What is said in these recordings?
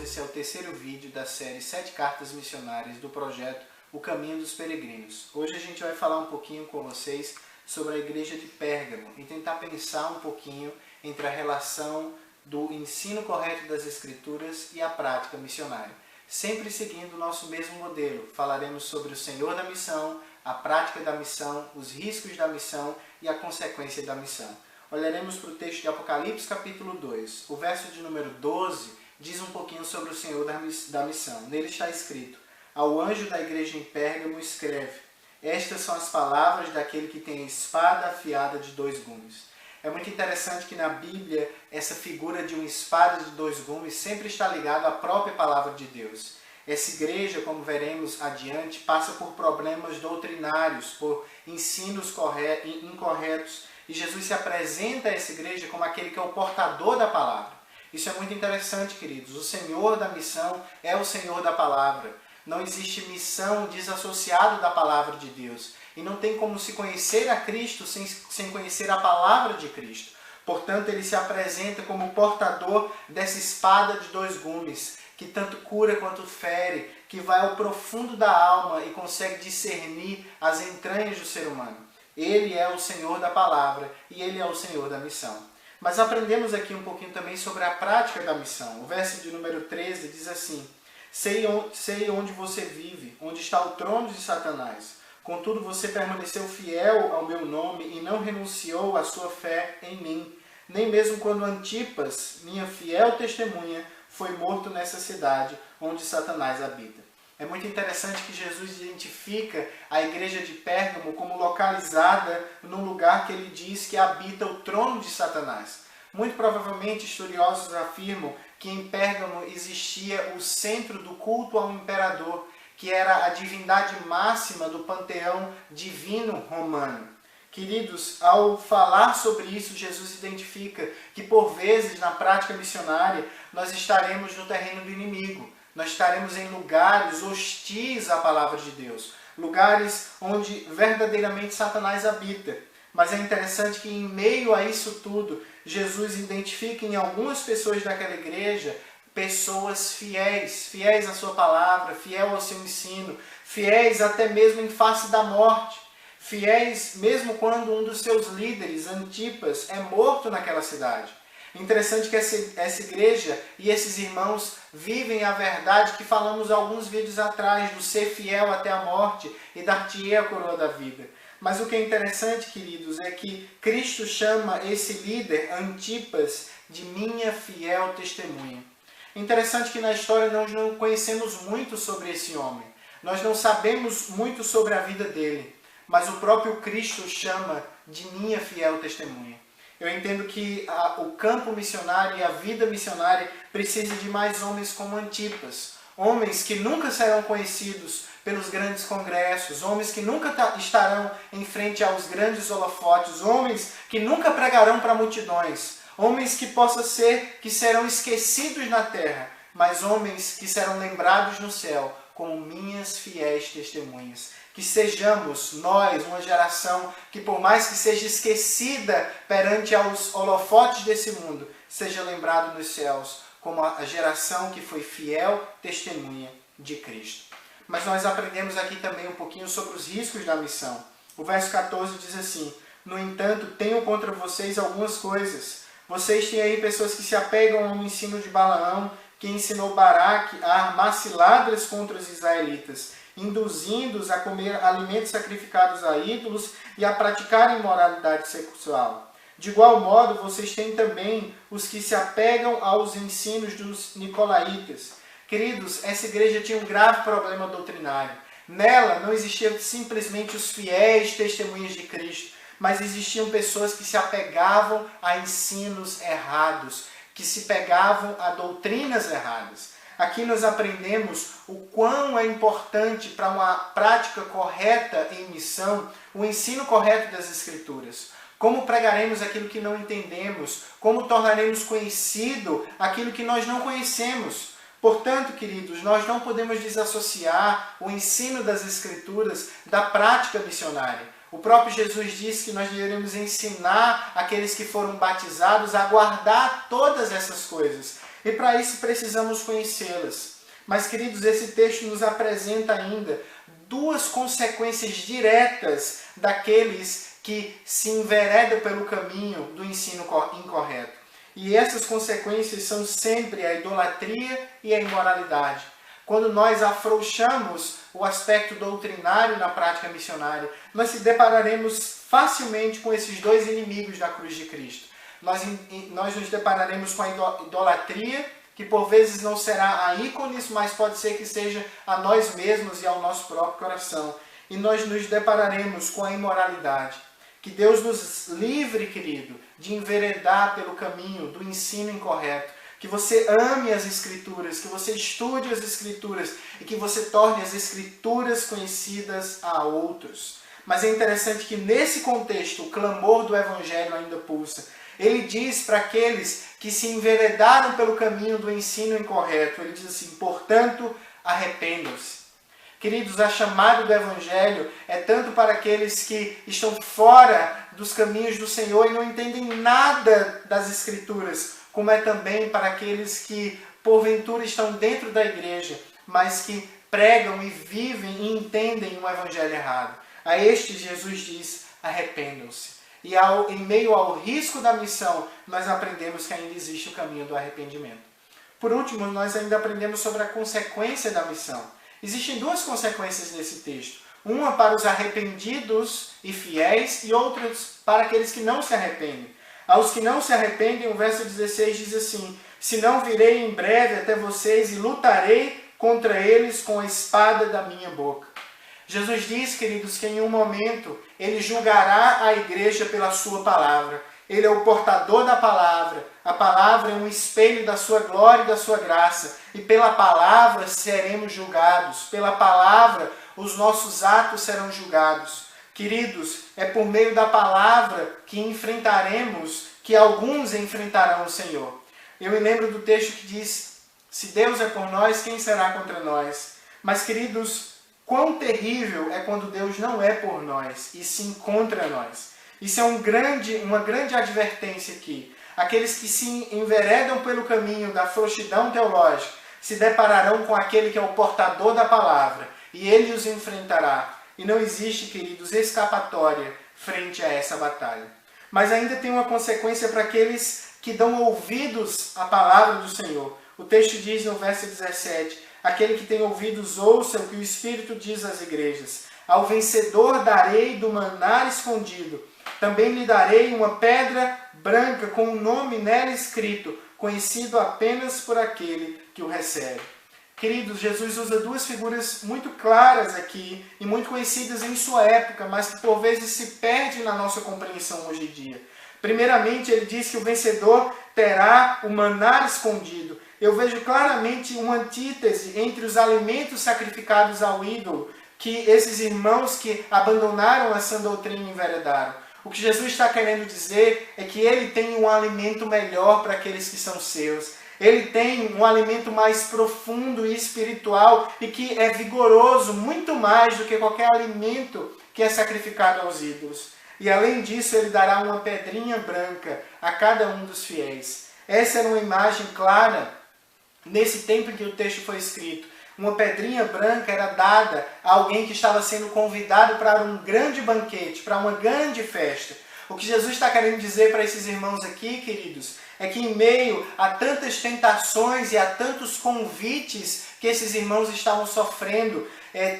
esse é o terceiro vídeo da série 7 Cartas Missionárias do projeto O Caminho dos Peregrinos. Hoje a gente vai falar um pouquinho com vocês sobre a igreja de Pérgamo e tentar pensar um pouquinho entre a relação do ensino correto das Escrituras e a prática missionária. Sempre seguindo o nosso mesmo modelo, falaremos sobre o Senhor da missão, a prática da missão, os riscos da missão e a consequência da missão. Olharemos para o texto de Apocalipse capítulo 2. O verso de número 12 diz um pouquinho sobre o Senhor da missão. Nele está escrito: ao anjo da igreja em Pérgamo escreve: estas são as palavras daquele que tem a espada afiada de 2 gumes. É muito interessante que na Bíblia essa figura de uma espada de 2 gumes sempre está ligada à própria palavra de Deus. Essa igreja, como veremos adiante, passa por problemas doutrinários, por ensinos incorretos. E Jesus se apresenta a essa igreja como aquele que é o portador da palavra. Isso é muito interessante, queridos. O Senhor da missão é o Senhor da palavra. Não existe missão desassociada da palavra de Deus. E não tem como se conhecer a Cristo sem conhecer a palavra de Cristo. Portanto, ele se apresenta como portador dessa espada de 2 gumes, que tanto cura quanto fere, que vai ao profundo da alma e consegue discernir as entranhas do ser humano. Ele é o Senhor da palavra e Ele é o Senhor da missão. Mas aprendemos aqui um pouquinho também sobre a prática da missão. O verso de número 13 diz assim: sei onde você vive, onde está o trono de Satanás. Contudo, você permaneceu fiel ao meu nome e não renunciou à sua fé em mim. Nem mesmo quando Antipas, minha fiel testemunha, foi morto nessa cidade onde Satanás habita. É muito interessante que Jesus identifica a igreja de Pérgamo como localizada num lugar que ele diz que habita o trono de Satanás. Muito provavelmente estudiosos afirmam que em Pérgamo existia o centro do culto ao imperador, que era a divindade máxima do panteão divino romano. Queridos, ao falar sobre isso, Jesus identifica que por vezes na prática missionária nós estaremos no terreno do inimigo. Nós estaremos em lugares hostis à palavra de Deus. Lugares onde verdadeiramente Satanás habita. Mas é interessante que em meio a isso tudo, Jesus identifica em algumas pessoas daquela igreja pessoas fiéis. Fiéis à sua palavra, fiel ao seu ensino. Fiéis até mesmo em face da morte. Fiéis mesmo quando um dos seus líderes, Antipas, é morto naquela cidade. Interessante que essa igreja e esses irmãos vivem a verdade que falamos alguns vídeos atrás, do ser fiel até a morte e dar-te-ei a coroa da vida. Mas o que é interessante, queridos, é que Cristo chama esse líder, Antipas, de minha fiel testemunha. Interessante que na história nós não conhecemos muito sobre esse homem. Nós não sabemos muito sobre a vida dele. Mas o próprio Cristo chama de minha fiel testemunha. Eu entendo que o campo missionário e a vida missionária precisa de mais homens como Antipas. Homens que nunca serão conhecidos pelos grandes congressos. Homens que nunca estarão em frente aos grandes holofotes. Homens que nunca pregarão para multidões. Homens que possa ser que serão esquecidos na terra. Mas homens que serão lembrados no céu como minhas fiéis testemunhas. Que sejamos nós, uma geração que por mais que seja esquecida perante aos holofotes desse mundo, seja lembrado nos céus como a geração que foi fiel testemunha de Cristo. Mas nós aprendemos aqui também um pouquinho sobre os riscos da missão. O verso 14 diz assim: no entanto, tenho contra vocês algumas coisas. Vocês têm aí pessoas que se apegam ao ensino de Balaão, que ensinou Baraque a armar ciladas contra os israelitas, induzindo-os a comer alimentos sacrificados a ídolos e a praticar imoralidade sexual. De igual modo, vocês têm também os que se apegam aos ensinos dos nicolaítas. Queridos, essa igreja tinha um grave problema doutrinário. Nela não existiam simplesmente os fiéis testemunhas de Cristo, mas existiam pessoas que se apegavam a ensinos errados, que se pegavam a doutrinas erradas. Aqui nós aprendemos o quão é importante para uma prática correta em missão o ensino correto das Escrituras. Como pregaremos aquilo que não entendemos, como tornaremos conhecido aquilo que nós não conhecemos. Portanto, queridos, nós não podemos desassociar o ensino das Escrituras da prática missionária. O próprio Jesus disse que nós deveríamos ensinar aqueles que foram batizados a guardar todas essas coisas. E para isso precisamos conhecê-las. Mas, queridos, esse texto nos apresenta ainda duas consequências diretas daqueles que se enveredam pelo caminho do ensino incorreto. E essas consequências são sempre a idolatria e a imoralidade. Quando nós afrouxamos o aspecto doutrinário na prática missionária, nós se depararemos facilmente com esses dois inimigos da cruz de Cristo. Nós nos depararemos com a idolatria, que por vezes não será a ícones, mas pode ser que seja a nós mesmos e ao nosso próprio coração. E nós nos depararemos com a imoralidade. Que Deus nos livre, querido, de enveredar pelo caminho do ensino incorreto. Que você ame as Escrituras, que você estude as Escrituras e que você torne as Escrituras conhecidas a outros. Mas é interessante que nesse contexto o clamor do Evangelho ainda pulsa. Ele diz para aqueles que se enveredaram pelo caminho do ensino incorreto, ele diz assim, portanto, arrependam-se. Queridos, a chamada do Evangelho é tanto para aqueles que estão fora dos caminhos do Senhor e não entendem nada das Escrituras, como é também para aqueles que, porventura, estão dentro da igreja, mas que pregam e vivem e entendem um Evangelho errado. A estes, Jesus diz, arrependam-se. E em meio ao risco da missão, nós aprendemos que ainda existe o caminho do arrependimento. Por último, nós ainda aprendemos sobre a consequência da missão. Existem duas consequências nesse texto. Uma para os arrependidos e fiéis e outras para aqueles que não se arrependem. Aos que não se arrependem, o verso 16 diz assim, se não virei em breve até vocês e lutarei contra eles com a espada da minha boca. Jesus diz, queridos, que em um momento ele julgará a igreja pela sua palavra. Ele é o portador da palavra. A palavra é um espelho da sua glória e da sua graça. E pela palavra seremos julgados. Pela palavra os nossos atos serão julgados. Queridos, é por meio da palavra que enfrentaremos, que alguns enfrentarão o Senhor. Eu me lembro do texto que diz, se Deus é por nós, quem será contra nós? Mas, queridos, quão terrível é quando Deus não é por nós e sim contra nós. Isso é uma grande advertência aqui. Aqueles que se enveredam pelo caminho da frouxidão teológica se depararão com aquele que é o portador da palavra e ele os enfrentará. E não existe, queridos, escapatória frente a essa batalha. Mas ainda tem uma consequência para aqueles que dão ouvidos à palavra do Senhor. O texto diz no verso 17, aquele que tem ouvidos ouça o que o Espírito diz às igrejas. Ao vencedor darei do maná escondido. Também lhe darei uma pedra branca com um nome nela escrito, conhecido apenas por aquele que o recebe. Queridos, Jesus usa duas figuras muito claras aqui e muito conhecidas em sua época, mas que por vezes se perde na nossa compreensão hoje em dia. Primeiramente, ele diz que o vencedor terá o maná escondido. Eu vejo claramente uma antítese entre os alimentos sacrificados ao ídolo, que esses irmãos que abandonaram essa doutrina enveredaram. O que Jesus está querendo dizer é que ele tem um alimento melhor para aqueles que são seus. Ele tem um alimento mais profundo e espiritual e que é vigoroso muito mais do que qualquer alimento que é sacrificado aos ídolos. E além disso, ele dará uma pedrinha branca a cada um dos fiéis. Essa era uma imagem clara nesse tempo em que o texto foi escrito. Uma pedrinha branca era dada a alguém que estava sendo convidado para um grande banquete, para uma grande festa. O que Jesus está querendo dizer para esses irmãos aqui, queridos, é que em meio a tantas tentações e a tantos convites que esses irmãos estavam sofrendo,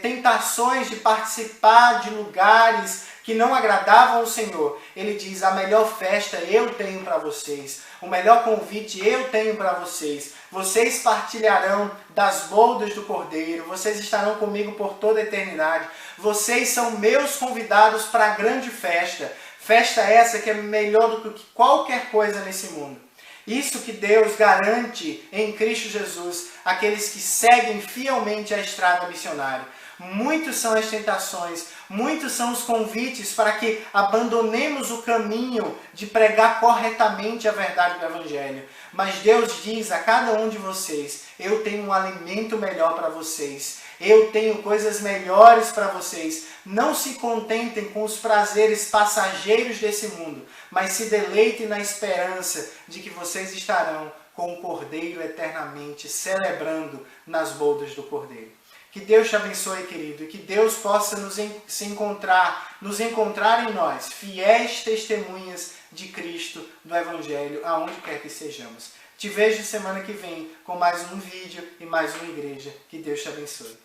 tentações de participar de lugares que não agradavam ao Senhor, ele diz, a melhor festa eu tenho para vocês, o melhor convite eu tenho para vocês. Vocês partilharão das bodas do Cordeiro, vocês estarão comigo por toda a eternidade. Vocês são meus convidados para a grande festa. Festa essa que é melhor do que qualquer coisa nesse mundo. Isso que Deus garante em Cristo Jesus, aqueles que seguem fielmente a estrada missionária. Muitos são as tentações, muitos são os convites para que abandonemos o caminho de pregar corretamente a verdade do Evangelho. Mas Deus diz a cada um de vocês, eu tenho um alimento melhor para vocês. Eu tenho coisas melhores para vocês. Não se contentem com os prazeres passageiros desse mundo, mas se deleitem na esperança de que vocês estarão com o Cordeiro eternamente, celebrando nas bodas do Cordeiro. Que Deus te abençoe, querido, e que Deus possa nos encontrar em nós, fiéis testemunhas de Cristo, do Evangelho, aonde quer que sejamos. Te vejo semana que vem com mais um vídeo e mais uma igreja. Que Deus te abençoe.